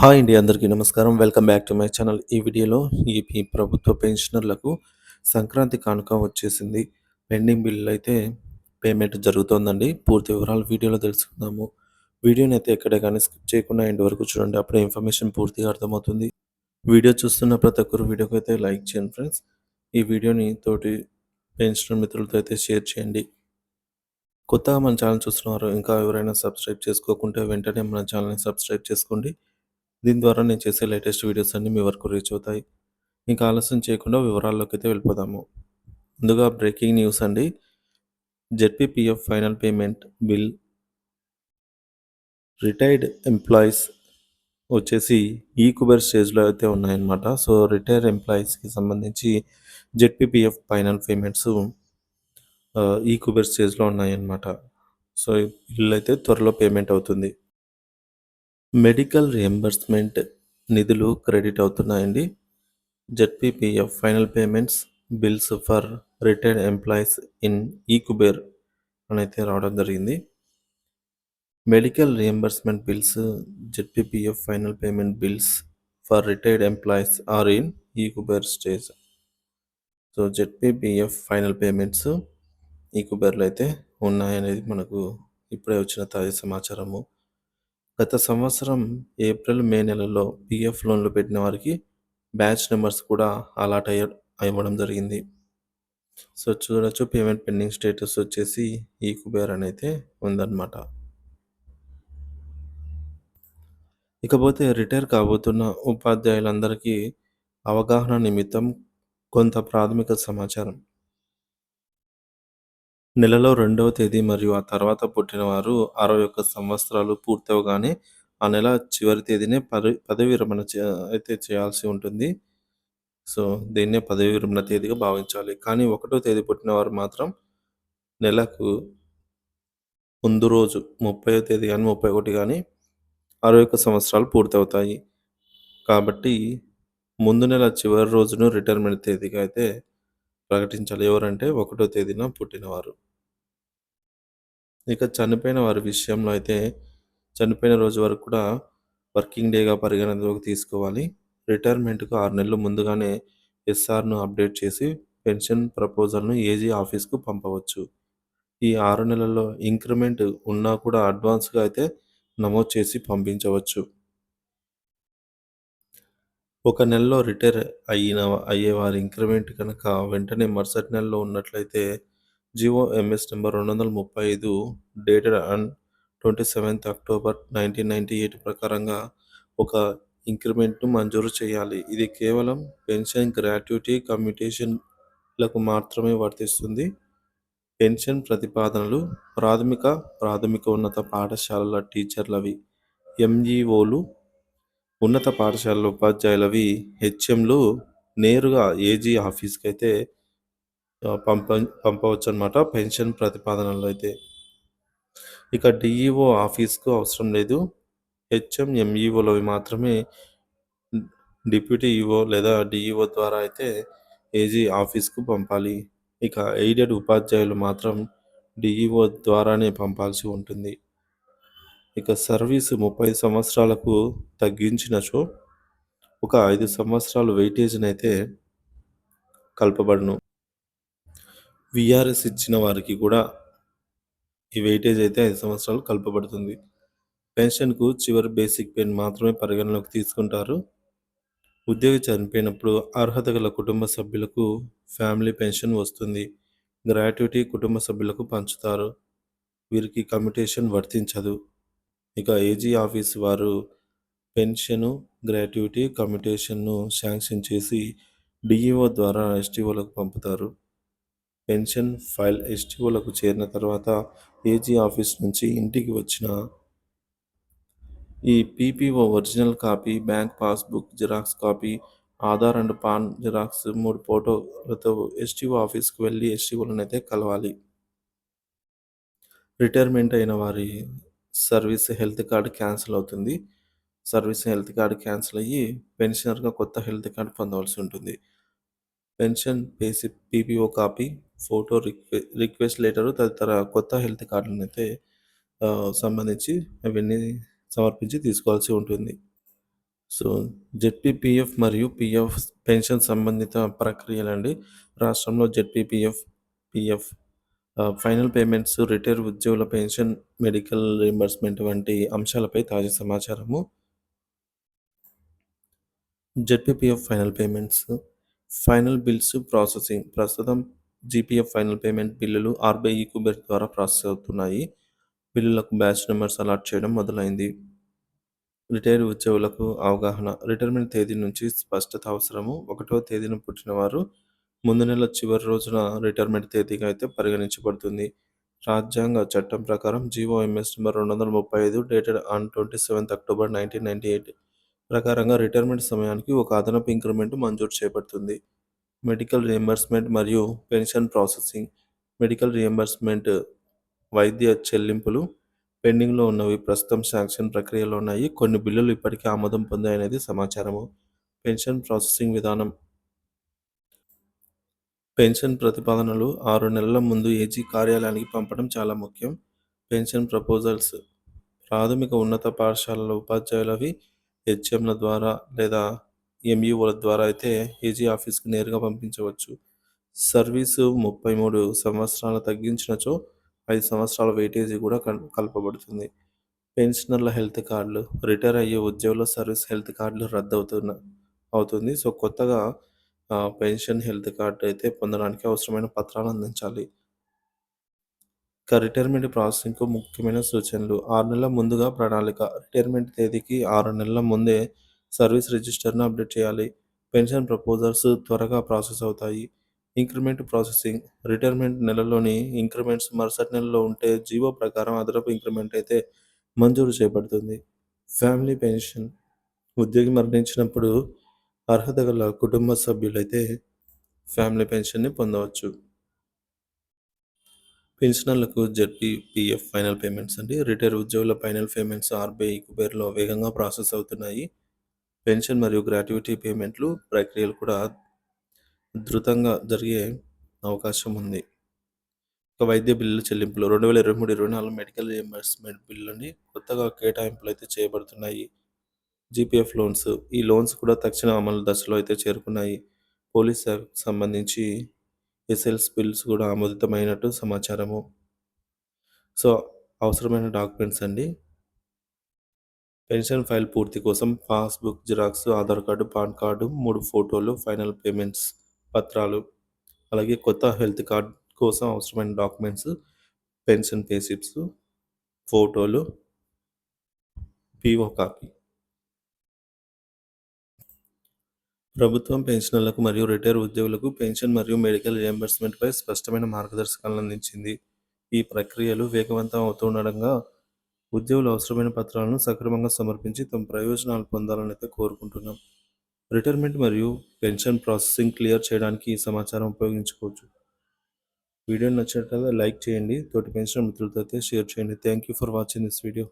Hi అండి. అందరికీ నమస్కారం. Welcome back to my channel. ఈ వీడియోలో ఏపీ ప్రభుత్వ పెన్షనర్లకు సంక్రాంతి కానుక వచ్చేసింది. పెండింగ్ బిల్లులైతే పేమెంట్ జరుగుతోందండి. పూర్తి వివరాలు వీడియోలో తెలుసుకుందాము. వీడియోనైతే ఎక్కడ గాని స్కిప్ చేయకుండా ఎండ్ వరకు చూడండి. అప్పుడే ఇన్ఫర్మేషన్ పూర్తిగా అర్థమవుతుంది. వీడియో చూస్తున్న ప్రతి ఒక్కరు వీడియోకైతే లైక్ చేయండి ఫ్రెండ్స్. ఈ వీడియోని తోటి పెన్షనర్ మిత్రులతో అయితే షేర్ చేయండి. కొత్తగా మన ఛానల్ చూస్తున్నవారు ఇంకా ఎవరైనా సబ్స్క్రైబ్ చేసుకోకుంటే వెంటనే మన ఛానల్‌ని సబ్స్క్రైబ్ చేసుకోండి. దీని ద్వారా నేను చేసే లేటెస్ట్ వీడియోస్ అన్నీ మీ వరకు రీచ్ అవుతాయి. ఇంకా ఆలస్యం చేయకుండా వివరాల్లోకైతే వెళ్ళిపోదాము. ముందుగా బ్రేకింగ్ న్యూస్ అండి. ZPPF final payment bill retired employees వచ్చేసి ఈక్యుబర్ స్టేజ్‌లో అయితే ఉన్నాయన్నమాట. సో, రిటైర్డ్ ఎంప్లాయీస్‌కి సంబంధించి జెడ్పీపీఎఫ్ ఫైనల్ పేమెంట్స్ ఈక్యుబర్ స్టేజ్‌లో ఉన్నాయన్నమాట. సో, ఈ బిల్ అయితే త్వరలో పేమెంట్ అవుతుంది. మెడికల్ రియంబర్స్‌మెంట్ నిధులు క్రెడిట్ అవుతున్నాయండి. ZPPF final payments bills for retired employees in eKuber అనైతే రావడం జరిగింది. Medical reimbursement bills ZPPF final payment bills for retired employees are in eKuber stage. So, ZPPF final payments ఈక్యుబేర్‌లో అయితే ఉన్నాయనేది మనకు ఇప్పుడే వచ్చిన తాజా సమాచారము. గత సంవత్సరం ఏప్రిల్, మే నెలల్లో పీఎఫ్ లోన్లు పెట్టిన వారికి బ్యాచ్ నెంబర్స్ కూడా అలాట్ అవ్వడం జరిగింది. సో, చూడొచ్చు పేమెంట్ పెండింగ్ స్టేటస్ వచ్చేసి ఈక్యుబేర్ అనైతే ఉందన్నమాట. ఇకపోతే రిటైర్ కాబోతున్న ఉపాధ్యాయులందరికీ అవగాహన నిమిత్తం కొంత ప్రాథమిక సమాచారం. నెలలో 2వ తేదీ మరియు ఆ తర్వాత పుట్టినవారు 61 సంవత్సరాలు పూర్తవగానే ఆ నెల చివరి తేదీనే పదవి విరమణ అయితే చేయాల్సి ఉంటుంది. సో, దీన్నే పదవి విరమణ తేదీగా భావించాలి. కానీ 1వ తేదీ పుట్టినవారు మాత్రం నెలకు ముందు రోజు 30వ తేదీ గాని, 31 గాని 61 సంవత్సరాలు పూర్తవుతాయి. కాబట్టి ముందు నెల చివరి రోజును రిటైర్మెంట్ తేదీగా అయితే ప్రకటించాలి. ఎవరంటే 1వ తేదీన పుట్టినవారు. ఇక చనిపోయిన వారి విషయంలో అయితే చనిపోయిన రోజు వరకు కూడా వర్కింగ్ డేగా పరిగణనలోకి తీసుకోవాలి. రిటైర్మెంట్‌కు 6 నెలలు ముందుగానే ఎస్ఆర్‌ను అప్డేట్ చేసి పెన్షన్ ప్రపోజల్‌ను ఏజీ ఆఫీస్‌కు పంపవచ్చు. ఈ 6 నెలల్లో ఇంక్రిమెంట్ ఉన్నా కూడా అడ్వాన్స్‌గా అయితే నమోదు చేసి పంపించవచ్చు. ఒక నెలలో రిటైర్ అయ్యేవారి ఇంక్రిమెంట్ కనుక వెంటనే మరుసటి నెలలో ఉన్నట్లయితే GO MS number 235 dated on 27th October 1998 ప్రకారంగా ఒక ఇంక్రిమెంట్‌ను మంజూరు చేయాలి. ఇది కేవలం పెన్షన్, గ్రాట్యుటీ, కమ్యుటేషన్‌లకు మాత్రమే వర్తిస్తుంది. పెన్షన్ ప్రతిపాదనలు ప్రాథమికోన్నత పాఠశాలల టీచర్లవి, ఎంఈఓలు, ఉన్నత పాఠశాలల ఉపాధ్యాయులవి, హెచ్ఎంలు నేరుగా ఏజీ ఆఫీస్‌కైతే పంపవచ్చనమాట పెన్షన్ ప్రతిపాదనలు అయితే. ఇక డీఈఓ ఆఫీస్‌కు అవసరం లేదు. హెచ్ఎం, ఎంఈఓలవి మాత్రమే డిప్యూటీ ఈఓ లేదా డీఈఓ ద్వారా అయితే ఏజీ ఆఫీస్‌కు పంపాలి. ఇక ఎయిడెడ్ ఉపాధ్యాయులు మాత్రం డీఈఓ ద్వారానే పంపాల్సి ఉంటుంది. ఇక సర్వీసు 30 సంవత్సరాలకు తగ్గించినచో ఒక 5 సంవత్సరాలు వెయిటేజ్‌నైతే కలపబడును. వీఆర్ఎస్ ఇచ్చిన వారికి కూడా ఈ వెయిటేజ్ అయితే 5 సంవత్సరాలు కలపబడుతుంది. పెన్షన్‌కు చివరి బేసిక్ పే మాత్రమే పరిగణలోకి తీసుకుంటారు. ఉద్యోగి చనిపోయినప్పుడు అర్హత గల కుటుంబ సభ్యులకు ఫ్యామిలీ పెన్షన్ వస్తుంది. గ్రాట్యుటీ కుటుంబ సభ్యులకు పంచుతారు. వీరికి కమ్యుటేషన్ వర్తించదు. ఇక ఏజీ ఆఫీస్ వారు పెన్షను, గ్రాట్యుటీ, కమ్యుటేషన్‌ను శాంక్షన్ చేసి డీఈఓ ద్వారా ఎస్టీఓలకు పంపుతారు. పెన్షన్ ఫైల్ ఎస్టీఓలకు చేరిన తర్వాత ఏజీ ఆఫీస్ నుంచి ఇంటికి వచ్చిన ఈ PPO original copy, bank passbook xerox copy, Aadhaar and PAN xerox 3 ఫోటోలతో ఎస్టీఓ ఆఫీస్‌కి వెళ్లి ఎస్టీఓలనైతే కలవాలి. రిటైర్మెంట్ అయిన వారి సర్వీస్ హెల్త్ కార్డ్ క్యాన్సిల్ అవుతుంది. సర్వీస్ హెల్త్ కార్డ్ క్యాన్సిల్ అయ్యి పెన్షనర్‌గా కొత్త హెల్త్ కార్డ్ పొందవలసి ఉంటుంది. Pension PPO copy, photo request letter తదితర కొత్త హెల్త్ కార్డులనైతే సంబంధించి అవన్నీ సమర్పించి తీసుకోవాల్సి ఉంటుంది. సో, జెడ్పీపీఎఫ్ మరియు పీఎఫ్ పెన్షన్ సంబంధిత ప్రక్రియలండి. రాష్ట్రంలో ZPPF, PF final payments, retire ఉద్యోగుల పెన్షన్, మెడికల్ రీయింబర్స్‌మెంట్ వంటి అంశాలపై తాజా సమాచారము. ZPPF final payments, final bills processing. ప్రస్తుతం జీపీఎఫ్ ఫైనల్ పేమెంట్ బిల్లులు ఆర్‌బీఐ కుబేర్ ద్వారా ప్రాసెస్ అవుతున్నాయి. బిల్లులకు బ్యాచ్ నంబర్స్ అలాట్ చేయడం మొదలైంది. రిటైర్డ్ ఉద్యోగులకు అవగాహన. రిటైర్మెంట్ తేదీ నుంచి స్పష్టత అవసరము. 1వ తేదీన పుట్టినవారు ముందు నెల చివరి రోజున రిటైర్మెంట్ తేదీగా అయితే పరిగణించబడుతుంది. రాజ్యాంగ చట్టం ప్రకారం GOMS number 235 dated on 27th October 1998 ప్రకారంగా రిటైర్మెంట్ సమయానికి ఒక అదనపు ఇంక్రిమెంట్ మంజూరు చేయబడుతుంది. మెడికల్ రీయింబర్స్‌మెంట్ మరియు పెన్షన్ ప్రాసెసింగ్. మెడికల్ రీయింబర్స్‌మెంట్ వైద్య చెల్లింపులు పెండింగ్‌లో ఉన్నవి ప్రస్తుతం శాంక్షన్ ప్రక్రియలో ఉన్నాయి. కొన్ని బిల్లులు ఇప్పటికే ఆమోదం పొందాయనేది సమాచారము. పెన్షన్ ప్రాసెసింగ్ విధానం. పెన్షన్ ప్రతిపాదనలు 6 నెలల ముందు ఏజీ కార్యాలయానికి పంపడం చాలా ముఖ్యం. పెన్షన్ ప్రపోజల్స్ ప్రాథమిక ఉన్నత పాఠశాలల ఉపాధ్యాయులవి హెచ్ఎంల ద్వారా లేదా ఎంఈఓల ద్వారా అయితే ఏజీ ఆఫీస్‌కి నేరుగా పంపించవచ్చు. సర్వీసు 33 సంవత్సరాలు తగ్గించినచో 5 సంవత్సరాల వెయిటేజీ కూడా కలపబడుతుంది. పెన్షనర్ల హెల్త్ కార్డులు. రిటైర్ అయ్యే ఉద్యోగుల సర్వీస్ హెల్త్ కార్డులు అవుతుంది. సో, కొత్తగా పెన్షన్ హెల్త్ కార్డ్ అయితే పొందడానికి అవసరమైన పత్రాలు అందించాలి. ఇక రిటైర్మెంట్ ప్రాసెసింగ్‌కు ముఖ్యమైన సూచనలు. 6 నెలల ముందుగా ప్రణాళిక. రిటైర్మెంట్ తేదీకి 6 నెలల ముందే సర్వీస్ రిజిస్టర్‌ను అప్డేట్ చేయాలి. పెన్షన్ ప్రపోజల్స్ త్వరగా ప్రాసెస్ అవుతాయి. Increment processing. రిటైర్మెంట్ నెలలోని ఇంక్రిమెంట్స్ మరుసటి నెలలో ఉంటే జీవో ప్రకారం అదనపు ఇంక్రిమెంట్ అయితే మంజూరు చేయబడుతుంది. Family pension. ఉద్యోగి మరణించినప్పుడు అర్హత గల కుటుంబ సభ్యులైతే ఫ్యామిలీ పెన్షన్‌ని పొందవచ్చు. పెన్షనర్లకు జెడ్పీపీఎఫ్ ఫైనల్ పేమెంట్స్ అండి. రిటైర్ ఉద్యోగుల ఫైనల్ పేమెంట్స్ ఆర్‌బీఐ కుబేర్‌లో వేగంగా ప్రాసెస్ అవుతున్నాయి. పెన్షన్ మరియు గ్రాట్యుటీ పేమెంట్లు ప్రక్రియలు కూడా ధృతంగా జరిగే అవకాశం ఉంది. ఇక వైద్య బిల్లుల చెల్లింపులు 2023-24 మెడికల్ రీయింబర్స్‌మెంట్ బిల్లులని కొత్తగా కేటాయింపులు అయితే చేయబడుతున్నాయి. GPF loans. ఈ లోన్స్ కూడా తక్షణ అమలు దశలో అయితే చేరుకున్నాయి. పోలీస్ శాఖకు సంబంధించి ఎస్ఎల్స్ బిల్స్ కూడా ఆమోదితమైనట్టు సమాచారము. సో, అవసరమైన డాక్యుమెంట్స్ అండి. పెన్షన్ ఫైల్ పూర్తి కోసం passbook xerox, Aadhaar card, pan card, 3 ఫోటోలు, ఫైనల్ పేమెంట్స్ పత్రాలు, అలాగే కొత్త హెల్త్ కార్డ్ కోసం అవసరమైన డాక్యుమెంట్స్, పెన్షన్ పే స్లిప్స్, ఫోటోలు, పీఓ కాపీ. ప్రభుత్వం పెన్షనర్లకు మరియు రిటైర్ ఉద్యోగులకు పెన్షన్ మరియు మెడికల్ రీయింబర్స్‌మెంట్‌పై స్పష్టమైన మార్గదర్శకాలను అందించింది. ఈ ప్రక్రియలు వేగవంతం అవుతుండడంగా ఉద్యోగులు అవసరమైన పత్రాలను సక్రమంగా సమర్పించి తమ ప్రయోజనాలు పొందాలని అయితే కోరుకుంటున్నాం. రిటైర్మెంట్ మరియు పెన్షన్ ప్రాసెసింగ్ క్లియర్ చేయడానికి ఈ సమాచారం ఉపయోగించుకోవచ్చు. వీడియో నచ్చినట్లయితే లైక్ చేయండి. తోటి పెన్షన్ మిత్రులతో అయితే షేర్ చేయండి. Thank you for watching this video.